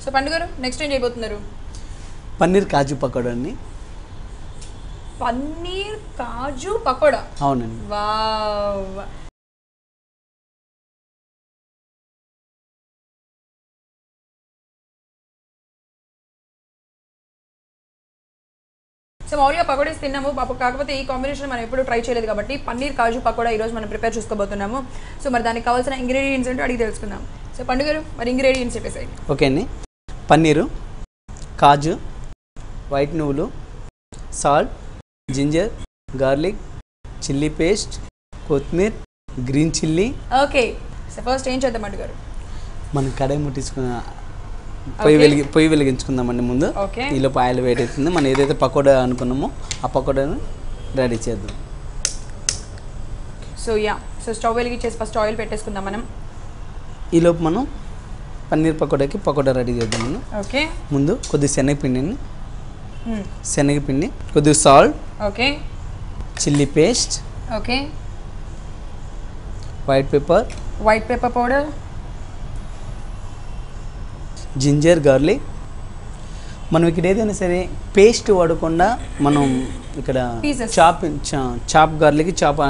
So పండు గారు next ఏం చేయబోతున్నారు? పన్నీర్ కాజు పకోడా అండి. పన్నీర్ కాజు పకోడా. అవునండి. వావ్. సో మామూలుగా పకోడీస్ తిన్నాము కాకపోతే ఈ కాంబినేషన్ మనం ఎప్పుడు ట్రై చేయలేదు కాబట్టి పన్నీర్ కాజు పకోడా ఈరోజు మనం ప్రిపేర్ చేసుకోబోతున్నాము. సో మరి దానికి కావాల్సిన ఇంగ్రీడియంట్స్ ఏంటో అడిగి తెలుసుకుందాం. సో పండు గారు మరి ఇంగ్రీడియంట్స్ చెప్పేసాయి. ఓకే అండి. పన్నీరు, కాజు, వైట్ నువ్వులు, salt, ginger, garlic, chilli paste, కొత్తిమీర, green chilli. Okay. So first ఏం చేద్దాం పండు గారు? మనం కడాయి ముట్టించుకున్న పొయ్యి వెలిగించుకుందామండి ముందు. ఈలోపు ఆయిల్ వేడి అవుతుంది. మనం ఏదైతే పకోడా అనుకున్నామో ఆ పకోడాను రెడీ చేద్దాం. సో స్టవ్ వెలిగించేసి ఫస్ట్ ఆయిల్ పెట్టేసుకుందాం మనం. ఈలోపు మనం పన్నీర్ పకోడా రెడీ చేద్దాం. మనం ఓకే. ముందు కొద్దిగా శనగపిండి, కొద్దిగా salt, okay, chilli paste, okay, white pepper powder, ginger, garlic. మనం ఇక్కడ ఏదైనా సరే పేస్ట్ వాడకుండా మనం ఇక్కడ చాప్ గార్లిక్, చాప్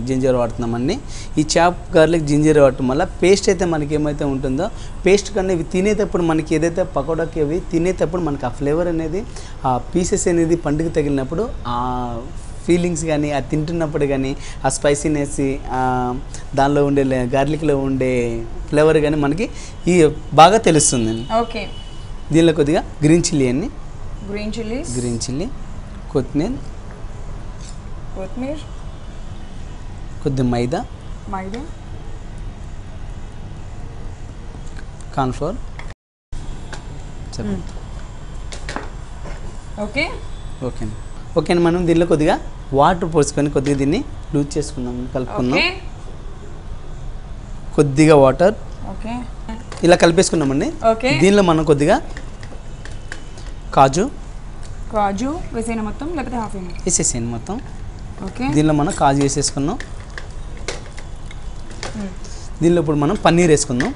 జింజర్ వాడుతున్నామండి. ఈ చాప్ గార్లిక్, జింజర్ వాడటం వల్ల పేస్ట్ అయితే మనకి ఏమైతే ఉంటుందో పేస్ట్ కన్నా ఇవి తినేటప్పుడు మనకి ఏదైతే పకోడాకి అవి తినేటప్పుడు మనకి ఆ ఫ్లేవర్ అనేది ఆ పీసెస్ అనేది పండుగ తగిలినప్పుడు ఆ ఫీలింగ్స్ కానీ ఆ తింటున్నప్పుడు కానీ ఆ స్పైసీనెస్ దానిలో ఉండే గార్లిక్లో ఉండే ఫ్లేవర్ కానీ మనకి ఈ బాగా తెలుస్తుంది. ఓకే. దీనిలో కొద్దిగా గ్రీన్ చిల్లీ, కొత్తిమీర, కొద్దిగా మైదా, కార్న్ఫ్లోర్. Okay okay. మనం దీనిలో కొద్దిగా వాటర్ పోసుకొని కొద్దిగా దీన్ని లూజ్ చేసుకుందాం, కలుపుకుందాం. కొద్దిగా వాటర్ ఇలా కలిపేసుకున్నామండి. దీనిలో మనం కొద్దిగా కాజు వేసేనా మొత్తం లేకపోతే హాఫ్ వేసేసేయండి మొత్తం. ఓకే. దీనిలో మనం కాజు వేసేసుకున్నాం. దీనిలో ఇప్పుడు మనం పన్నీర్ వేసుకుందాం.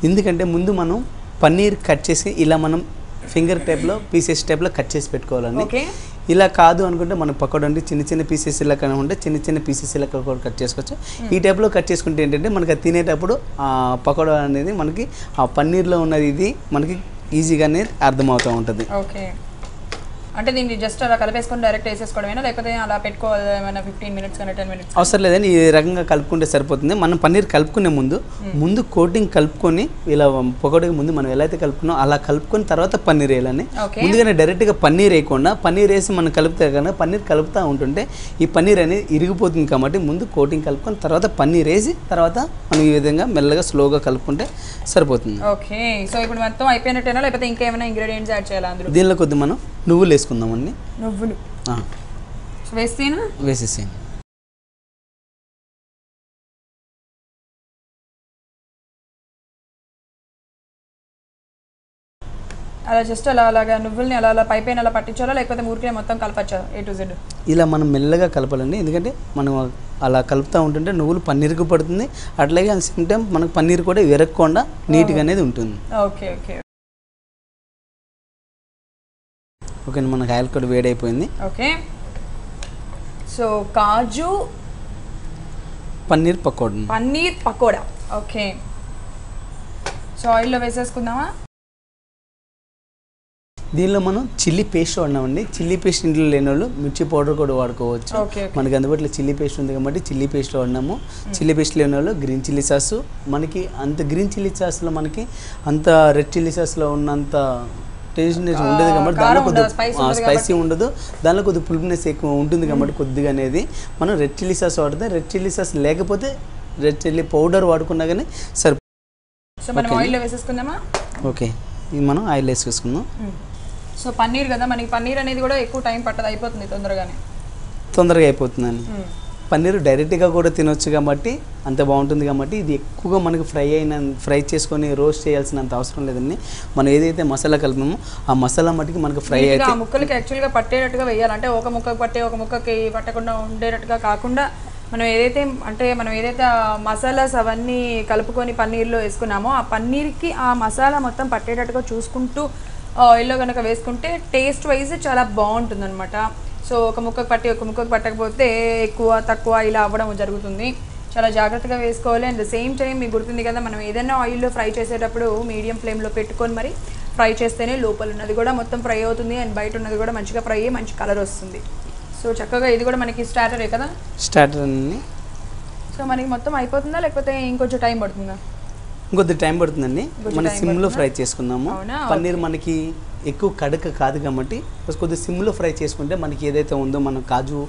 ఎందుకంటే ముందు మనం పన్నీర్ కట్ చేసి ఇలా మనం ఫింగర్ పీసెస్ టైప్లో కట్ చేసి పెట్టుకోవాలండి. ఇలా కాదు అనుకుంటే మనం పకోడా అంటే చిన్న పీసెస్ ఇలా కనుక ఉంటే చిన్న పీసెస్ ఇలా కూడా కట్ చేసుకోవచ్చు. ఈ టైప్లో కట్ చేసుకుంటే ఏంటంటే మనకి అది తినేటప్పుడు ఆ పకోడా అనేది మనకి ఆ పన్నీర్లో ఉన్నది ఇది మనకి ఈజీగానే అర్థమవుతూ ఉంటుంది. ఓకే. అంటే దీన్ని జస్ట్ అలా కలిపేసుకొని డైరెక్ట్ వేసేసుకోవడమేనా లేకపోతే అలా పెట్టుకోవాలి ఏమైనా 15 minutes కానీ 10 minutes? అవసరం లేదని ఈ రకంగా కలుపుకుంటే సరిపోతుంది. మనం పన్నీర్ కలుపుకునే ముందు కోటింగ్ కలుపుకొని ఇలా పకోడీకి ముందు మనం ఎలా అయితే కలుపుకున్నాం అలా కలుపుకొని తర్వాత పన్నీర్ వేయాలని. ముందుగానే డైరెక్ట్గా పన్నీర్ వేయకుండా పన్నీర్ వేసి మనం కలిపితే కనుక పన్నీర్ కలుపుతూ ఉంటుంటే ఈ పన్నీర్ అనేది ఇరిగిపోతుంది. కాబట్టి ముందు కోటింగ్ కలుపుకొని తర్వాత పన్నీర్ వేసి తర్వాత మనం ఈ విధంగా మెల్లగా స్లోగా కలుపుకుంటే సరిపోతుంది. ఓకే. సో ఇప్పుడు మొత్తం అయిపోయినట్టేనా లేకపోతే ఇంకేమైనా ఇంగ్రీడియంట్స్ యాడ్ చేయాలా అందులో? దీనిలో కొద్దిగా మనం నువ్వులు వేసుకుందామండి. నువ్వులు వేసేసేయండి. అలా జస్ట్ అలాగా నువ్వుల్ని అలా పైపైన అలా పట్టించాలా లేకపోతే ఊరికే మొత్తం కలపచ్చా A to Z? ఇలా మనం మెల్లగా కలపాలండి. ఎందుకంటే మనం అలా కలుపుతూ ఉంటుంటే నువ్వులు పన్నీర్కి పడుతుంది, అట్లాగే అట్ సేమ్ టైం మనకు పన్నీర్ కూడా విరగకుండా నీట్గా అనేది ఉంటుంది. ఓకే. మనకు ఆయిల్ కూడా వేడైపోయింది. ఓకే. సో కాజు పన్నీర్ పకోడా. ఓకే. సో ఆయిల్లో వేసేసుకుందామా? దీనిలో మనం చిల్లీ పేస్ట్ వాడినామండి. చిల్లీ పేస్ట్ ఇంట్లో లేని వాళ్ళు మిర్చి పౌడర్ కూడా వాడుకోవచ్చు. మనకి అందుబాటులో చిల్లీ పేస్ట్ ఉంది కాబట్టి చిల్లీ పేస్ట్ వాడినాము. చిల్లీ పేస్ట్ లేని వాళ్ళు గ్రీన్ చిల్లీ సాసు. మనకి అంత గ్రీన్ చిల్లీ సాస్లో మనకి అంత రెడ్ చిల్లీ సాస్లో ఉన్నంత టేస్ట్నెస్ ఉండదు కాబట్టి దానిలో కొద్దిగా స్పైసీ ఉండదు, దానిలో కొద్దిగా పులుపునెస్ ఎక్కువ ఉంటుంది కాబట్టి కొద్దిగా అనేది మనం రెడ్ చిల్లీ సాస్ వాడితే రెడ్ చిల్లీ సాస్ లేకపోతే రెడ్ చిల్లీ పౌడర్ వాడుకున్నా కానీ సరిపోతుంది. ఓకే. ఇది మనం ఆయిల్ వేసుకుందాం. సో పన్నీర్ కదా మనకి పన్నీర్ అనేది కూడా ఎక్కువ టైం పట్టదు, అయిపోతుంది తొందరగా అయిపోతుందండి. పన్నీరు డైరెక్ట్గా కూడా తినొచ్చు కాబట్టి అంత బాగుంటుంది కాబట్టి ఇది ఎక్కువగా మనకి ఫ్రై చేసుకొని రోస్ట్ చేయాల్సినంత అవసరం లేదండి. మనం ఏదైతే మసాలా కలిపామో ఆ మసాలా మటుకి మనకి ఫ్రై అయితే ముక్కలకి యాక్చువల్గా పట్టేటట్టుగా వేయాలంటే ఒక ముక్కకి పట్టే ఒక ముక్కకి పట్టకుండా ఉండేటట్టుగా కాకుండా మనం ఏదైతే మసాలాస్ అవన్నీ కలుపుకొని పన్నీర్లో వేసుకున్నామో ఆ పన్నీర్కి ఆ మసాలా మొత్తం పట్టేటట్టుగా చూసుకుంటూ ఆయిల్లో కనుక వేసుకుంటే టేస్ట్ వైజ్ చాలా బాగుంటుంది అనమాట. సో ఒక ముక్కకు పట్టి ఒక ముక్కకు పట్టకపోతే ఎక్కువ తక్కువ ఇలా అవ్వడం జరుగుతుంది. చాలా జాగ్రత్తగా వేసుకోవాలి. అండ్ ద సేమ్ టైం మీకు గుర్తుంది కదా, మనం ఏదైనా ఆయిల్లో ఫ్రై చేసేటప్పుడు మీడియం ఫ్లేమ్లో పెట్టుకొని మరి ఫ్రై చేస్తేనే లోపల ఉన్నది కూడా మొత్తం ఫ్రై అవుతుంది అండ్ బయట ఉన్నది కూడా మంచిగా ఫ్రై అయ్యి మంచి కలర్ వస్తుంది. సో చక్కగా ఇది కూడా మనకి స్టార్టరే కదా, స్టార్టర్ అన్ని. సో మనకి మొత్తం అయిపోతుందా లేకపోతే ఇంకొంచెం టైం పడుతుందా? ఇంకొద్ది టైం పడుతుందండి. మనం సిమ్లో ఫ్రై చేసుకుందాము. పన్నీర్ మనకి ఎక్కువ కడక కాదు కాబట్టి కొద్దిగా సిమ్లో ఫ్రై చేసుకుంటే మనకి ఏదైతే ఉందో మనం కాజు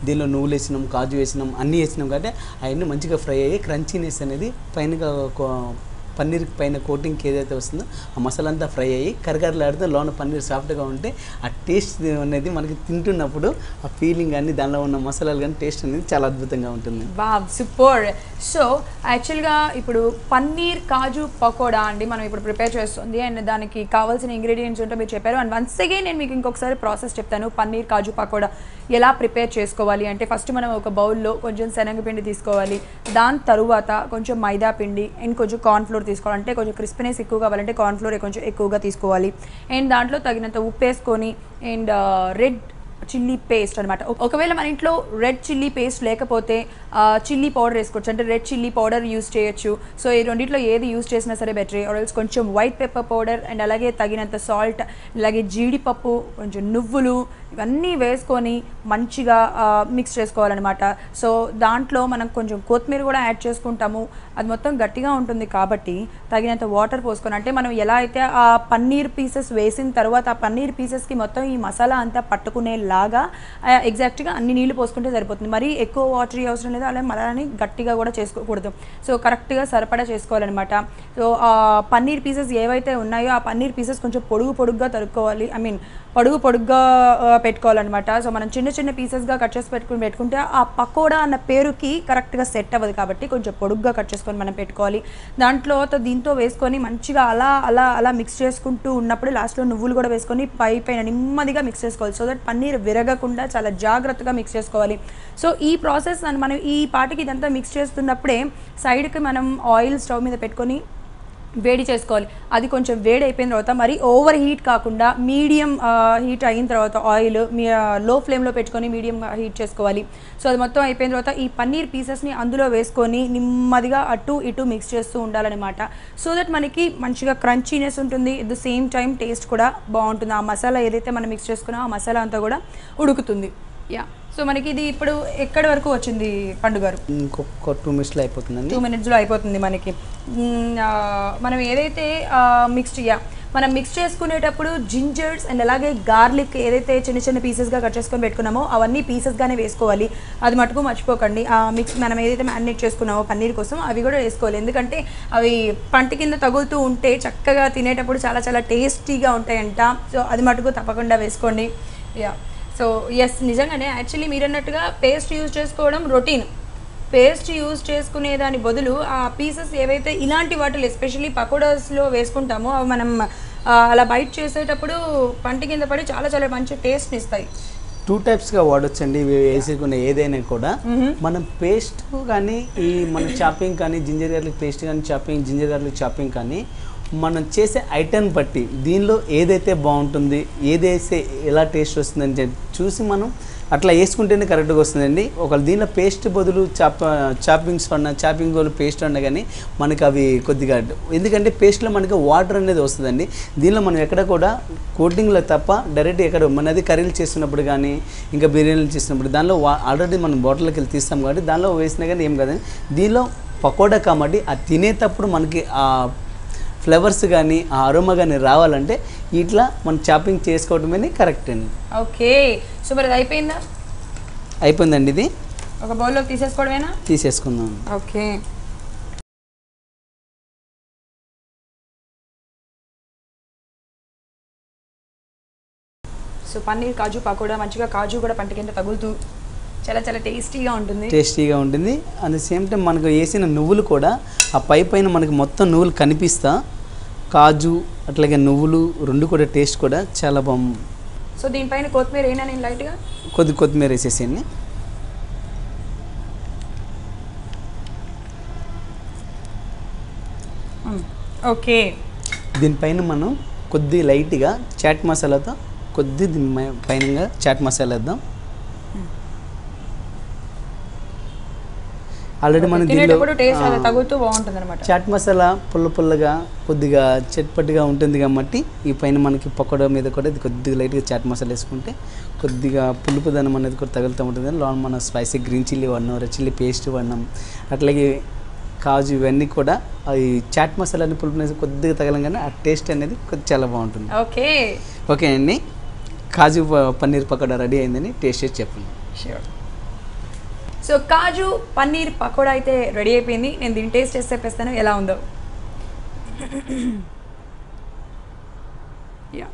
దీనిలో నువ్వులు వేసినాం, కాజు వేసినాం, అన్నీ వేసినాం కాబట్టి అవన్నీ మంచిగా ఫ్రై అయ్యి క్రంచీనెస్ అనేది పైన పన్నీర్ పైన కోటింగ్కి ఏదైతే వస్తుందో ఆ మసాలా అంతా ఫ్రై అయ్యి కరకరలాడితే లోన పన్నీర్ సాఫ్ట్గా ఉంటే ఆ టేస్ట్ అనేది మనకి తింటున్నప్పుడు ఆ ఫీలింగ్ కానీ దానిలో ఉన్న మసాలాలు కానీ టేస్ట్ అనేది చాలా అద్భుతంగా ఉంటుంది. Wow, super. సో యాక్చువల్గా ఇప్పుడు పన్నీర్ కాజు పకోడా అండి మనం ఇప్పుడు ప్రిపేర్ చేస్తుంది. అండ్ దానికి కావాల్సిన ఇంగ్రీడియంట్స్ ఉంటే మీరు చెప్పారు. అండ్ వన్స్ అగైన్ నేను మీకు ఇంకొకసారి ప్రాసెస్ చెప్తాను. పన్నీర్ కాజు పకోడా ఎలా ప్రిపేర్ చేసుకోవాలి అంటే ఫస్ట్ మనం ఒక బౌల్లో కొంచెం శనగపిండి తీసుకోవాలి. దాని తరువాత కొంచెం మైదా పిండి అండ్ కొంచెం కార్న్ఫ్లోర్ తీసుకోవాలి. అంటే కొంచెం క్రిస్పీనెస్ ఎక్కువ కావాలంటే కార్న్ఫ్లోర్ కొంచెం ఎక్కువగా తీసుకోవాలి. అండ్ దాంట్లో తగినంత ఉప్పు వేసుకొని అండ్ రెడ్ చిల్లీ పేస్ట్ అనమాట. ఒకవేళ మన ఇంట్లో రెడ్ చిల్లీ పేస్ట్ లేకపోతే చిల్లీ పౌడర్ వేసుకోవచ్చు, అంటే రెడ్ చిల్లీ పౌడర్ యూస్ చేయొచ్చు. సో ఈ రెండింటిలో ఏది యూస్ చేసినా సరే బెటరే. ఆర్ఎల్స్ కొంచెం వైట్ పెప్పర్ పౌడర్ అండ్ అలాగే తగినంత సాల్ట్, అలాగే జీడిపప్పు, కొంచెం నువ్వులు ఇవన్నీ వేసుకొని మంచిగా మిక్స్ చేసుకోవాలన్నమాట. సో దాంట్లో మనం కొంచెం కొత్తిమీర కూడా యాడ్ చేసుకుంటాము. అది మొత్తం గట్టిగా ఉంటుంది కాబట్టి తగినంత వాటర్ పోసుకొని, అంటే మనం ఎలా అయితే ఆ పన్నీర్ పీసెస్ వేసిన తర్వాత ఆ పన్నీర్ పీసెస్కి మొత్తం ఈ మసాలా అంతా పట్టుకునేలాగా ఎగ్జాక్ట్గా అన్ని నీళ్ళు పోసుకుంటే సరిపోతుంది. మరీ ఎక్కువ వాటర్ అవసరం లేదు, అలాగే మలాని గట్టిగా కూడా చేసుకోకూడదు. సో కరెక్ట్గా సరిపడా చేసుకోవాలన్నమాట. సో ఆ పన్నీర్ పీసెస్ ఏవైతే ఉన్నాయో ఆ పన్నీర్ పీసెస్ కొంచెం పొడుగ్గా తరుక్కోవాలి, పొడుగ్గా పెట్టుకోవాలన్నమాట. సో మనం చిన్న చిన్న పీసెస్గా కట్ చేసి పెట్టుకుంటే ఆ పకోడా అన్న పేరుకి కరెక్ట్గా సెట్ అవ్వదు కాబట్టి కొంచెం పొడుగ్గా కట్ చేసుకొని మనం పెట్టుకోవాలి. దాంట్లో దీంతో వేసుకొని మంచిగా అలా మిక్స్ చేసుకుంటూ ఉన్నప్పుడు లాస్ట్లో నువ్వులు కూడా వేసుకొని పైన నెమ్మదిగా మిక్స్ చేసుకోవాలి. సో దట్ పన్నీర్ విరగకుండా చాలా జాగ్రత్తగా మిక్స్ చేసుకోవాలి. సో ఈ ప్రాసెస్ మనం ఈ పాటికి ఇదంతా మిక్స్ చేస్తున్నప్పుడే సైడ్కి మనం ఆయిల్ స్టవ్ మీద పెట్టుకొని వేడి చేసుకోవాలి. అది కొంచెం వేడి అయిపోయిన తర్వాత మరి ఓవర్ హీట్ కాకుండా మీడియం హీట్ అయిన తర్వాత ఆయిల్ లో ఫ్లేమ్లో పెట్టుకొని మీడియం హీట్ చేసుకోవాలి. సో అది మొత్తం అయిపోయిన తర్వాత ఈ పన్నీర్ పీసెస్ని అందులో వేసుకొని నెమ్మదిగా అటు ఇటు మిక్స్ చేస్తూ ఉండాలన్నమాట. సో దట్ మనకి మంచిగా క్రంచీనెస్ ఉంటుంది, at the same time taste కూడా బాగుంటుంది. ఆ మసాలా ఏదైతే మనం మిక్స్ చేసుకున్నామో ఆ మసాలా అంతా కూడా ఉడుకుతుంది. యా, సో మనకి ఇది ఇప్పుడు ఎక్కడి వరకు వచ్చింది పండు గారు? ఇంకొక 2 మినిట్స్లో అయిపోతుందండి. 2 మినిట్స్లో అయిపోతుంది మనకి. మనం ఏదైతే మనం మిక్స్ చేసుకునేటప్పుడు జింజర్స్ అండ్ అలాగే గార్లిక్ ఏదైతే చిన్న చిన్న పీసెస్గా కట్ చేసుకొని పెట్టుకున్నామో అవన్నీ పీసెస్గానే వేసుకోవాలి. అది మటుకు మర్చిపోకండి. మనం ఏదైతే మ్యారినేట్ చేసుకున్నామో పన్నీర్ కోసం అవి కూడా వేసుకోవాలి. ఎందుకంటే అవి పంట కింద తగులుతూ ఉంటే చక్కగా తినేటప్పుడు చాలా చాలా టేస్టీగా ఉంటాయంట. సో అది మటుకు తప్పకుండా వేసుకోండి. యా, సో ఎస్, నిజంగానే యాక్చువల్లీ మీరు అన్నట్టుగా పేస్ట్ యూజ్ చేసుకోవడం రొటీన్. పేస్ట్ యూజ్ చేసుకునే దాని బదులు ఆ పీసెస్ ఏవైతే ఇలాంటి వాటిలో ఎస్పెషల్లీ పకోడాస్లో వేసుకుంటామో అవి మనం అలా బైట్ చేసేటప్పుడు పంట కింద పడి చాలా చాలా మంచి టేస్ట్ని ఇస్తాయి. 2 టైప్స్గా వాడొచ్చండి ఇవి వేసుకునే ఏదైనా కూడా. మనం పేస్ట్ కానీ ఈ మన చాపింగ్ కానీ జింజర్ గార్లిక్ పేస్ట్ కానీ జింజర్ గార్లిక్ చాపింగ్ కానీ మనం చేసే ఐటెం బట్టి దీనిలో ఏదైతే బాగుంటుంది, ఏదైతే ఎలా టేస్ట్ వస్తుందని చూసి మనం అట్లా వేసుకుంటేనే కరెక్ట్గా వస్తుందండి. ఒకవేళ దీనిలో పేస్ట్ బదులు చాపింగ్ బదులు పేస్ట్ అన్నా కానీ మనకి అవి కొద్దిగా, ఎందుకంటే పేస్ట్లో మనకి వాటర్ అనేది వస్తుందండి. దీనిలో మనం ఎక్కడ కూడా కోటింగ్లో తప్ప డైరెక్ట్ ఎక్కడ మనది కర్రీలు చేస్తున్నప్పుడు కానీ ఇంకా బిర్యానీలు చేసినప్పుడు దానిలో ఆల్రెడీ మనం బాటిల్లోకి వెళ్ళి తీస్తాం కాబట్టి దానిలో వేసినా కానీ ఏం కాదండి. దీనిలో పకోడా కాబట్టి అది తినేటప్పుడు మనకి ఆ ఫ్లేవర్స్ కానీ ఆ అరోమా కానీ రావాలంటే ఇట్లా మనం చాపింగ్ చేసుకోవటమే కరెక్ట్ అండి. ఓకే, సో మరి అయిపోయిందా? అయిపోయిందండి. ఇది ఒక బౌల్లోకి తీసేసుకోవడమేనా? తీసేసుకుందాం. ఓకే, సో పన్నీర్ కాజు పకోడా మంచిగా కాజు కూడా పంట కింద తగులుతూ చాలా చాలా టేస్టీగా ఉంటుంది. అట్ ద సేమ్ టైం మనకు వేసిన నువ్వులు కూడా ఆ పైన మనకి మొత్తం నువ్వులు కనిపిస్తా, కాజు అట్లాగే నువ్వులు రెండు కూడా టేస్ట్ కూడా చాలా బాగుంది. సో దీనిపైన కొత్తిమీర అయినా నేను లైట్గా కొత్తిమీర వేసేసేయండి. ఓకే. దీనిపైన మనం కొద్ది లైట్గా చాట్ మసాలాతో దీని పైన చాట్ మసాలా వేద్దాం. ఆల్రెడీ మనం చాట్ మసాలా పుల్లగా కొద్దిగా చట్పట్టుగా ఉంటుంది కాబట్టి ఈ పైన మనకి పకోడా మీద కూడా కొద్దిగా లైట్గా చాట్ మసాలా వేసుకుంటే కొద్దిగా పులుపుదనం అనేది కూడా తగులుతూ ఉంటుంది. లోన్ మనం స్పైసీ గ్రీన్ చిల్లీ వాడినాం, రెడ్ చిల్లీ పేస్ట్ వాడినాం, అట్లాగే కాజు ఇవన్నీ కూడా ఈ చాట్ మసాలాని పులుపు కొద్దిగా తగలంగానే ఆ టేస్ట్ అనేది చాలా బాగుంటుంది. ఓకే అండి, కాజు పన్నీర్ పకోడా రెడీ అయిందని టేస్ట్ చేసి చెప్పండి. షూర్. సో కాజు పన్నీర్ పకోడా అయితే రెడీ అయిపోయింది. నేను దీన్ని టేస్ట్ చేసి చెప్పేస్తాను ఎలా ఉందో. యా,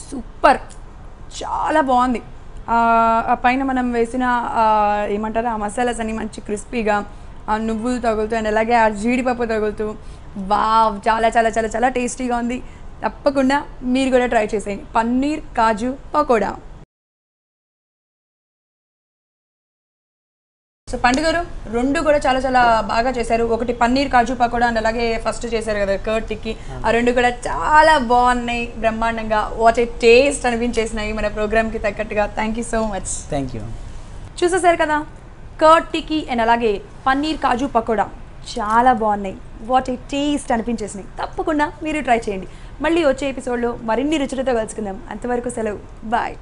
సూపర్, చాలా బాగుంది. ఆ పైన మనం వేసిన ఏమంటారు ఆ మసాలాస్ అన్ని మంచి క్రిస్పీగా, ఆ నువ్వులు తగులుతూ అండ్ అలాగే ఆ జీడిపప్పు తగులుతూ, వావ్, చాలా చాలా చాలా చాలా టేస్టీగా ఉంది. తప్పకుండా మీరు కూడా ట్రై చేసేయండి పన్నీర్ కాజు పకోడా. సో పండుగరు రెండు కూడా చాలా చాలా బాగా చేశారు. ఒకటి పన్నీర్ కాజు పకోడా అండ్ అలాగే ఫస్ట్ చేశారు కదా కర్డ్ టిక్కీ, ఆ రెండు కూడా చాలా బాగున్నాయి, బ్రహ్మాండంగా. వాట్ ఏ టేస్ట్ అనిపించేసినాయి మన ప్రోగ్రామ్కి తగ్గట్టుగా. Thank you so much. Thank you. చూసేసారు కదా కర్డ్ టిక్కీ అండ్ అలాగే పన్నీర్ కాజు పకోడా, చాలా బాగున్నాయి, వాట్ ఏ టేస్ట్ అనిపించేసినాయి. తప్పకుండా మీరు ట్రై చేయండి. మళ్ళీ వచ్చే ఎపిసోడ్లో మరిన్ని రుచులతో కలుసుకుందాం. అంతవరకు సెలవు, బాయ్.